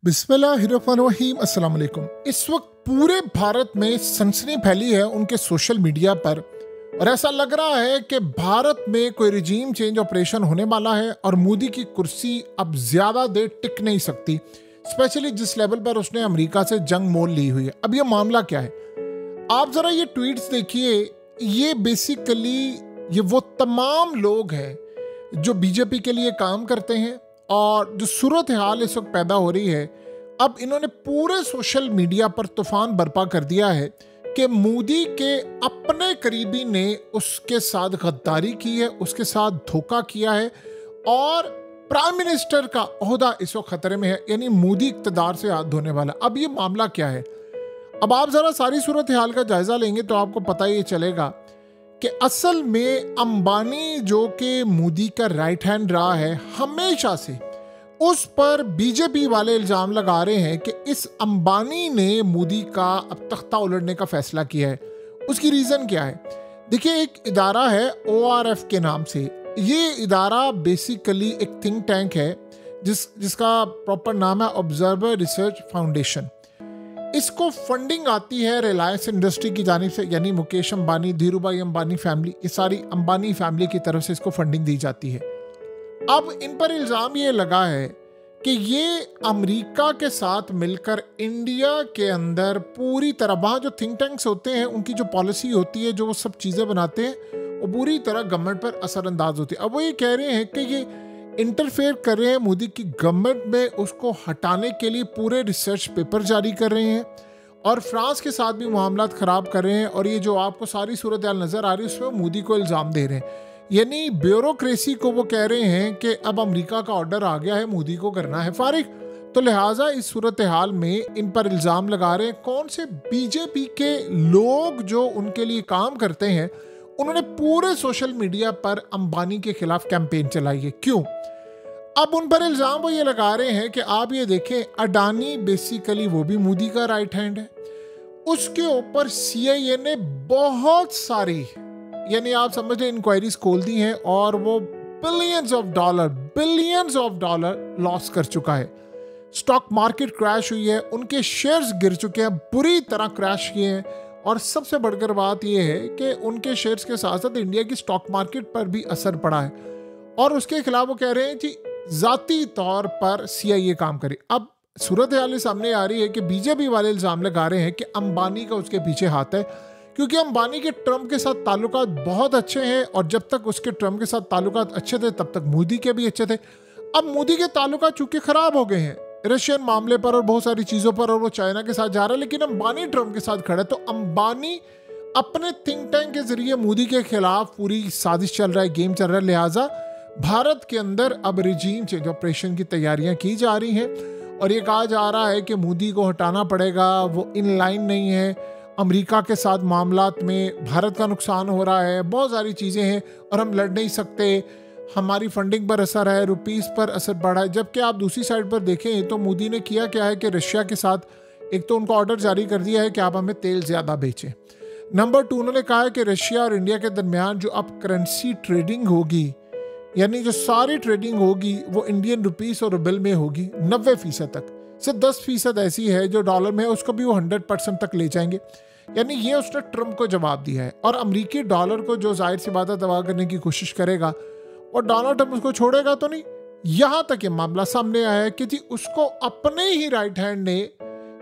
बिस्मिल्लाहिर्रहमानिर्रहीम अस्सलाम वालेकुम। इस वक्त पूरे भारत में सनसनी फैली है उनके सोशल मीडिया पर और ऐसा लग रहा है कि भारत में कोई रिजीम चेंज ऑपरेशन होने वाला है और मोदी की कुर्सी अब ज़्यादा देर टिक नहीं सकती, स्पेशली जिस लेवल पर उसने अमेरिका से जंग मोल ली हुई है। अब ये मामला क्या है, आप ज़रा ये ट्वीट्स देखिए। ये बेसिकली ये वो तमाम लोग हैं जो बीजेपी के लिए काम करते हैं और जो सूरत हाल इस वक्त पैदा हो रही है, अब इन्होंने पूरे सोशल मीडिया पर तूफान बर्पा कर दिया है कि मोदी के अपने करीबी ने उसके साथ गद्दारी की है, उसके साथ धोखा किया है और प्राइम मिनिस्टर का ओहदा इस वक्त खतरे में है, यानी मोदी इक़्तिदार से हाथ धोने वाला। अब ये मामला क्या है, अब आप ज़रा सारी सूरत हाल का जायज़ा लेंगे तो आपको पता ही चलेगा कि असल में अंबानी जो कि मोदी का राइट हैंड रहा है हमेशा से, उस पर बीजेपी वाले इल्ज़ाम लगा रहे हैं कि इस अंबानी ने मोदी का अब तख्ता उलटने का फैसला किया है। उसकी रीज़न क्या है, देखिए एक इदारा है ORF के नाम से। ये इदारा बेसिकली एक थिंक टैंक है जिसका प्रॉपर नाम है ऑब्जर्वर रिसर्च फाउंडेशन। इसको फंडिंग आती है रिलायंस इंडस्ट्री की जानिब से, यानी मुकेश अंबानी, धीरूभाई अंबानी फैमिली, ये सारी अंबानी फैमिली की तरफ से इसको फंडिंग दी जाती है। अब इन पर इल्ज़ाम ये लगा है कि ये अमेरिका के साथ मिलकर इंडिया के अंदर पूरी तरह, वहाँ जो थिंक टैंक्स होते हैं उनकी जो पॉलिसी होती है, जो वो सब चीज़ें बनाते हैं, वो पूरी तरह गवर्नमेंट पर असरअंदाज होती है। अब वो ये कह रहे हैं कि ये इंटरफेयर कर रहे हैं मोदी की गवर्नमेंट में, उसको हटाने के लिए पूरे रिसर्च पेपर जारी कर रहे हैं और फ्रांस के साथ भी मामलात ख़राब कर रहे हैं। और ये जो आपको सारी सूरत हाल नज़र आ रही है उसमें मोदी को इल्ज़ाम दे रहे हैं, यानी ब्यूरोक्रेसी को वो कह रहे हैं कि अब अमेरिका का ऑर्डर आ गया है, मोदी को करना है फारिग। तो लिहाजा इस सूरत हाल में इन पर इल्ज़ाम लगा रहे हैं कौन से बीजेपी के लोग जो उनके लिए काम करते हैं, उन्होंने पूरे सोशल मीडिया पर अंबानी के खिलाफ कैंपेन चलाई है। क्यों? अब उन पर इल्ज़ाम वो ये लगा रहे हैं कि आप ये देखें, अडानी बेसिकली वो भी मोदी का राइट हैंड है, उसके ऊपर CIA ने बहुत सारी, यानी आप समझ लें इंक्वायरीज खोल दी हैं और वो बिलियंस ऑफ डॉलर लॉस कर चुका है। स्टॉक मार्केट क्रैश हुई है, उनके शेयर्स गिर चुके हैं, बुरी तरह क्रैश किए हैं और सबसे बढ़कर बात यह है कि उनके शेयर्स के साथ साथ इंडिया की स्टॉक मार्केट पर भी असर पड़ा है और उसके खिलाफ वो कह रहे हैं कि ज़ाती तौर पर CIA काम करे। अब सूरत हाल सामने आ रही है कि बीजेपी वाले इल्ज़ाम लगा रहे हैं कि अंबानी का उसके पीछे हाथ है, क्योंकि अंबानी के ट्रम्प के साथ ताल्लुकात बहुत अच्छे हैं और जब तक उसके ट्रम्प के साथ ताल्लुकात अच्छे थे तब तक मोदी के भी अच्छे थे। अब मोदी के ताल्लुकात चूंकि ख़राब हो गए हैं रशियन मामले पर और बहुत सारी चीज़ों पर, और वो चाइना के साथ जा रहा है, लेकिन अंबानी ट्रम्प के साथ खड़ा है। तो अंबानी अपने थिंक टैंक के जरिए मोदी के खिलाफ पूरी साजिश चल रहा है, गेम चल रहा है। लिहाजा भारत के अंदर अब रिजीम चेंज ऑपरेशन की तैयारियां की जा रही हैं और ये कहा जा रहा है कि मोदी को हटाना पड़ेगा, वो इन लाइन नहीं है, अमेरिका के साथ मामलात में भारत का नुकसान हो रहा है, बहुत सारी चीज़ें हैं और हम लड़ नहीं सकते, हमारी फंडिंग पर असर है, रुपीस पर असर पड़ा है। जबकि आप दूसरी साइड पर देखें तो मोदी ने किया क्या है कि रशिया के साथ एक तो उनको ऑर्डर जारी कर दिया है कि आप हमें तेल ज़्यादा बेचें। नंबर 2, उन्होंने कहा है कि रशिया और इंडिया के दरमियान जो अब करेंसी ट्रेडिंग होगी, यानी जो सारी ट्रेडिंग होगी वो इंडियन रुपीस और रुबल में होगी 90% तक, सिर्फ 10% ऐसी है जो डॉलर में है, उसको भी वो 100% तक ले जाएंगे। यानी ये उसने ट्रम्प को जवाब दिया है और अमेरिकी डॉलर को जो जाहिर सी बात है तबाह करने की कोशिश करेगा और डोनाल्ड ट्रम्प उसको छोड़ेगा तो नहीं। यहाँ तक ये मामला सामने आया है कि जी उसको अपने ही राइट हैंड ने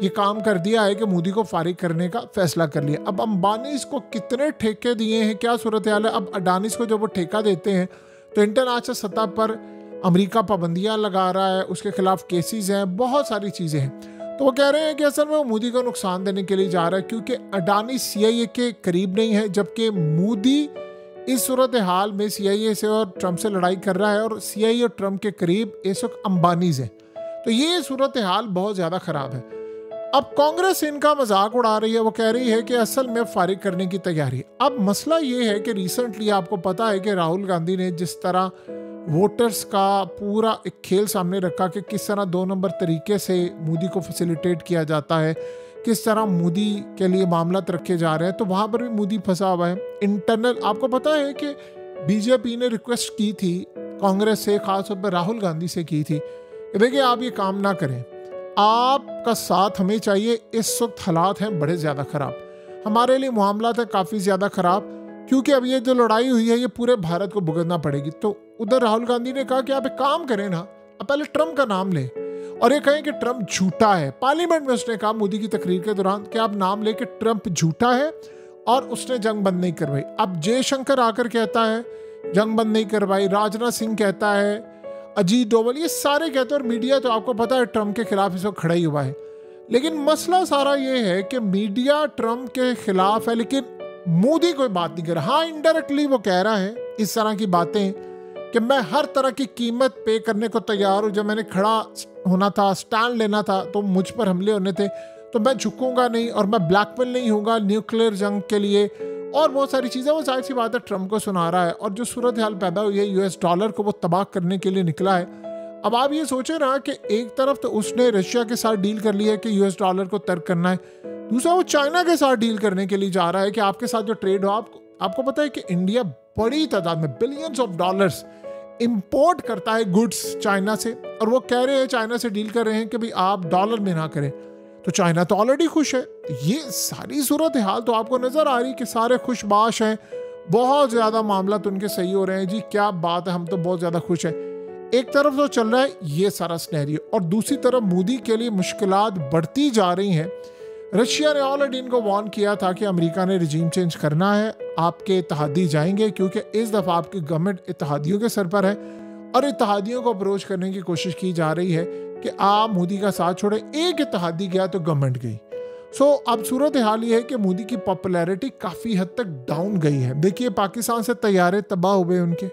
ये काम कर दिया है कि मोदी को फारिग करने का फैसला कर लिया। अब अंबानी को कितने ठेके दिए हैं, क्या सूरत हाल है। अब अडानी को जब वो ठेका देते हैं तो इंटरनेशनल सतह पर अमेरिका पाबंदियां लगा रहा है, उसके खिलाफ केसेस हैं, बहुत सारी चीज़ें हैं। तो वो कह रहे हैं कि असल में वो मोदी को नुकसान देने के लिए जा रहा है, क्योंकि अडानी CIA के करीब नहीं है, जबकि मोदी इस सूरत हाल में CIA से और ट्रम्प से लड़ाई कर रहा है और CIA और ट्रम्प के करीब इस वक्त अंबानीज हैं। तो ये सूरत हाल बहुत ज़्यादा ख़राब है। अब कांग्रेस इनका मजाक उड़ा रही है, वो कह रही है कि असल में फारिग करने की तैयारी। अब मसला ये है कि रिसेंटली आपको पता है कि राहुल गांधी ने जिस तरह वोटर्स का पूरा एक खेल सामने रखा कि किस तरह 2 नंबर तरीके से मोदी को फैसिलिटेट किया जाता है, किस तरह मोदी के लिए मामलात रखे जा रहे हैं, तो वहाँ पर भी मोदी फंसा हुआ है। इंटरनल आपको पता है कि बीजेपी ने रिक्वेस्ट की थी कांग्रेस से, खासतौर पर राहुल गांधी से की थी कि देखिए आप ये काम ना करें, आपका साथ हमें चाहिए। इस वक्त हालात हैं बड़े ज़्यादा ख़राब, हमारे लिए मामला है काफ़ी ज़्यादा ख़राब, क्योंकि अब ये जो लड़ाई हुई है ये पूरे भारत को भुगतना पड़ेगी। तो उधर राहुल गांधी ने कहा कि आप एक काम करें ना, आप पहले ट्रम्प का नाम लें और ये कहें कि ट्रम्प झूठा है। पार्लियामेंट में उसने कहा मोदी की तकरीर के दौरान कि आप नाम लें कि ट्रम्प झूठा है और उसने जंग बंद नहीं करवाई। अब जयशंकर आकर कहता है जंग बंद नहीं करवाई, राजनाथ सिंह कहता है, अजीत डोभाल, ये सारे कहते हैं, और मीडिया तो आपको पता है ट्रम्प के खिलाफ इस वक्त खड़ा ही हुआ है। लेकिन मसला सारा ये है कि मीडिया ट्रम्प के खिलाफ है लेकिन मोदी कोई बात नहीं कर रहा। हाँ, इनडायरेक्टली वो कह रहा है इस तरह की बातें कि मैं हर तरह की कीमत पे करने को तैयार हूँ। जब मैंने खड़ा होना था, स्टैंड लेना था, तो मुझ पर हमले होने थे, तो मैं झुकूंगा नहीं और मैं ब्लैकमेल नहीं होगा न्यूक्लियर जंग के लिए, और बहुत सारी चीज़ें। वो जाहिर सी बात है ट्रम्प को सुना रहा है, और जो सूरत हाल पैदा हुई है यूएस डॉलर को वो तबाह करने के लिए निकला है। अब आप ये सोचें ना कि एक तरफ तो उसने रशिया के साथ डील कर लिया है कि यूएस डॉलर को तर्क करना है, दूसरा वो चाइना के साथ डील करने के लिए जा रहा है कि आपके साथ जो ट्रेड हो। आपको पता है कि इंडिया बड़ी तादाद में बिलियंस ऑफ डॉलर्स इंपोर्ट करता है गुड्स चाइना से, और वो कह रहे हैं, चाइना से डील कर रहे हैं कि भाई आप डॉलर में ना करें। तो चाइना तो ऑलरेडी खुश है। ये सारी सूरत हाल तो आपको नजर आ रही कि सारे खुशबाश हैं, बहुत ज्यादा मामला तो उनके सही हो रहे हैं। जी क्या बात है, हम तो बहुत ज्यादा खुश हैं। एक तरफ तो चल रहा है ये सारा सिनेरियो, और दूसरी तरफ मोदी के लिए मुश्किलात बढ़ती जा रही हैं। रशिया ने ऑलरेडी इनको वार्न किया था कि अमेरिका ने रिजीम चेंज करना है, आपके इत्तेहादी जाएंगे, क्योंकि इस दफ़ा आपकी गवर्नमेंट इत्तेहादियों के सर पर है, और इत्तेहादियों को अप्रोच करने की कोशिश की जा रही है कि आप मोदी का साथ छोड़ें। एक इत्तेहादी गया तो गवर्नमेंट गई। अब सूरत हाल ये है कि मोदी की पॉपुलैरिटी काफ़ी हद तक डाउन गई है। देखिए पाकिस्तान से तैयारे तबाह हुए उनके,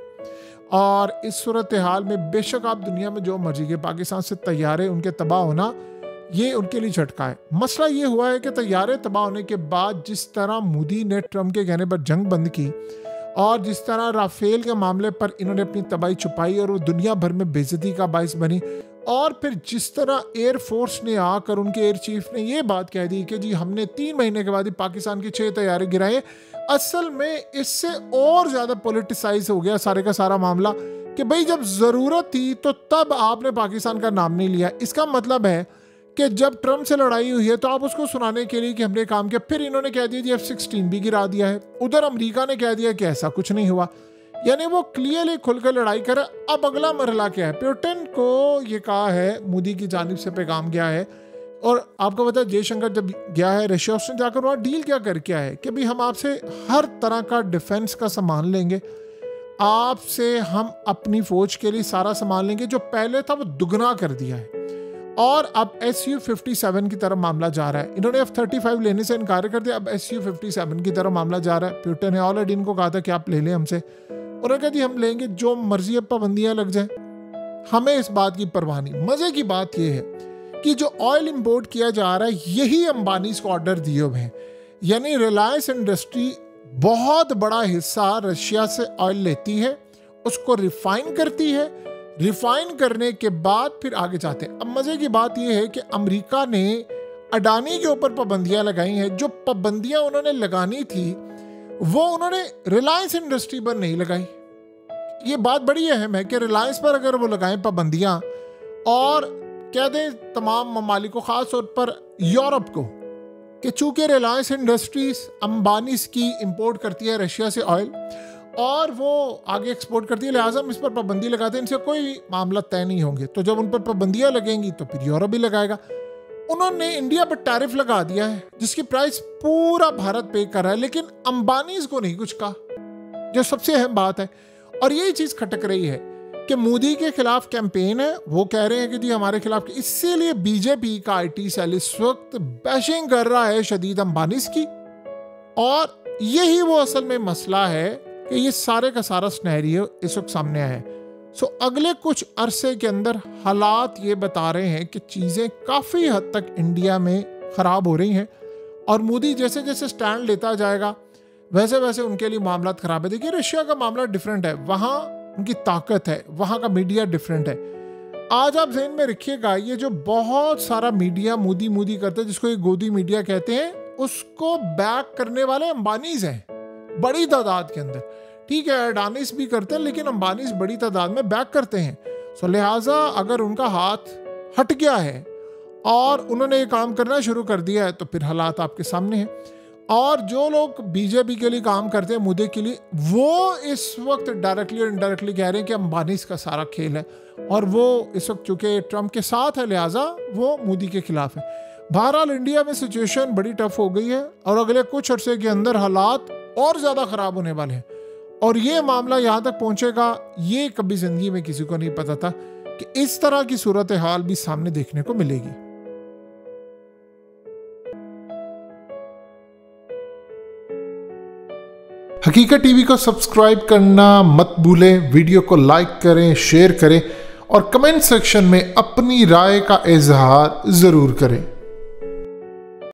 और इस सूरत हाल में बेशक आप दुनिया में जो मर्जी के, पाकिस्तान से तैयारे उनके तबाह होना ये उनके लिए झटका है। मसला ये हुआ है कि तैयारे तबाह होने के बाद जिस तरह मोदी ने ट्रम्प के कहने पर जंग बंद की, और जिस तरह राफेल के मामले पर इन्होंने अपनी तबाही छुपाई और वो दुनिया भर में बेइज्जती का बाइस बनी, और फिर जिस तरह एयरफोर्स ने आकर उनके एयर चीफ ने ये बात कह दी कि जी हमने 3 महीने के बाद ही पाकिस्तान के 6 तैयारे गिराए। असल में इससे और ज़्यादा पॉलिटिसाइज हो गया सारे का सारा मामला कि भाई जब ज़रूरत थी तो तब आपने पाकिस्तान का नाम नहीं लिया। इसका मतलब है कि जब ट्रम्प से लड़ाई हुई है तो आप उसको सुनाने के लिए कि हमने काम किया, फिर इन्होंने कह दिया जी F-16 भी गिरा दिया है। उधर अमेरिका ने कह दिया कि ऐसा कुछ नहीं हुआ, यानी वो क्लियरली खुलकर लड़ाई करे। अब अगला मरहला क्या है? पुतिन को ये कहा है, मोदी की जानिब से पैगाम गया है, और आपको पता है जयशंकर जब गया है रशिया, उसने जाकर वहाँ डील क्या करके आया है कि भाई हम आपसे हर तरह का डिफेंस का सामान लेंगे, आपसे हम अपनी फौज के लिए सारा सामान लेंगे, जो पहले था वो दुगना कर दिया है। और अब Su-57 की तरफ मामला जा रहा है। इन्होंने F-35 लेने से इनकार कर दिया, अब Su-57 की तरफ मामला जा रहा है। पुतिन ने ऑलरेडी इनको कहा था कि आप ले लें हमसे, उन्होंने कहा जी हम लेंगे, जो मर्जी अब पाबंदियां लग जाए, हमें इस बात की परवाह नहीं। मजे की बात यह है कि जो ऑयल इंपोर्ट किया जा रहा है यही अंबानी को ऑर्डर दिए हुए हैं, यानी रिलायंस इंडस्ट्री बहुत बड़ा हिस्सा रशिया से ऑयल लेती है, उसको रिफाइन करती है, रिफाइन करने के बाद फिर आगे जाते हैं। अब मजे की बात यह है कि अमेरिका ने अडानी के ऊपर पाबंदियां लगाई हैं। जो पाबंदियां उन्होंने लगानी थी वो उन्होंने रिलायंस इंडस्ट्री पर नहीं लगाई। ये बात बड़ी अहम है कि रिलायंस पर अगर वो लगाएं पाबंदियां और कह दें तमाम ममालिकों, खास तौर पर यूरोप को, कि चूंकि रिलायंस इंडस्ट्रीज अंबानी की इंपोर्ट करती है रशिया से ऑयल और वो आगे एक्सपोर्ट करती है, लिहाजा हम इस पर पाबंदी लगाते हैं, इनसे कोई मामला तय नहीं होंगे। तो जब उन पर पाबंदियां लगेंगी तो फिर यूरोप भी लगाएगा। उन्होंने इंडिया पर टैरिफ लगा दिया है जिसकी प्राइस पूरा भारत पे कर रहा है, लेकिन अंबानी को नहीं कुछ कहा, जो सबसे अहम बात है। और यही चीज खटक रही है कि मोदी के खिलाफ कैंपेन है, वो कह रहे हैं कि जी हमारे खिलाफ, इसीलिए बीजेपी का IT सेल इस वक्त बैशिंग कर रहा है शदीद अंबानी की। और यही वो असल में मसला है कि ये सारे का सारा सिनेरियो इस वक्त सामने आया है। अगले कुछ अरसे के अंदर हालात ये बता रहे हैं कि चीज़ें काफ़ी हद तक इंडिया में ख़राब हो रही हैं, और मोदी जैसे जैसे स्टैंड लेता जाएगा वैसे वैसे उनके लिए मामला ख़राब है। देखिए रशिया का मामला डिफरेंट है, वहाँ उनकी ताकत है, वहाँ का मीडिया डिफरेंट है। आज आप ज़हन में रखिएगा, ये जो बहुत सारा मीडिया मोदी मोदी करते हैं, जिसको ये गोदी मीडिया कहते हैं, उसको बैक करने वाले अंबानीज हैं बड़ी तादाद के अंदर। ठीक है, अडानीस भी करते हैं, लेकिन अंबानीज बड़ी तादाद में बैक करते हैं। लिहाजा अगर उनका हाथ हट गया है और उन्होंने ये काम करना शुरू कर दिया है, तो फिर हालात आपके सामने हैं। और जो लोग बीजेपी के लिए काम करते हैं, मुद्दे के लिए, वो इस वक्त डायरेक्टली और इनडायरेक्टली कह रहे हैं कि अंबानी का सारा खेल है, और वो इस वक्त चूंकि ट्रंप के साथ है लिहाजा वो मोदी के खिलाफ है। बहरहाल इंडिया में सिचुएशन बड़ी टफ हो गई है और अगले कुछ अरसे के अंदर हालात और ज़्यादा ख़राब होने वाले हैं, और ये मामला यहाँ तक पहुँचेगा ये कभी ज़िंदगी में किसी को नहीं पता था कि इस तरह की सूरत हाल भी सामने देखने को मिलेगी। हकीकत टीवी को सब्सक्राइब करना मत भूलें, वीडियो को लाइक करें, शेयर करें और कमेंट सेक्शन में अपनी राय का इजहार ज़रूर करें।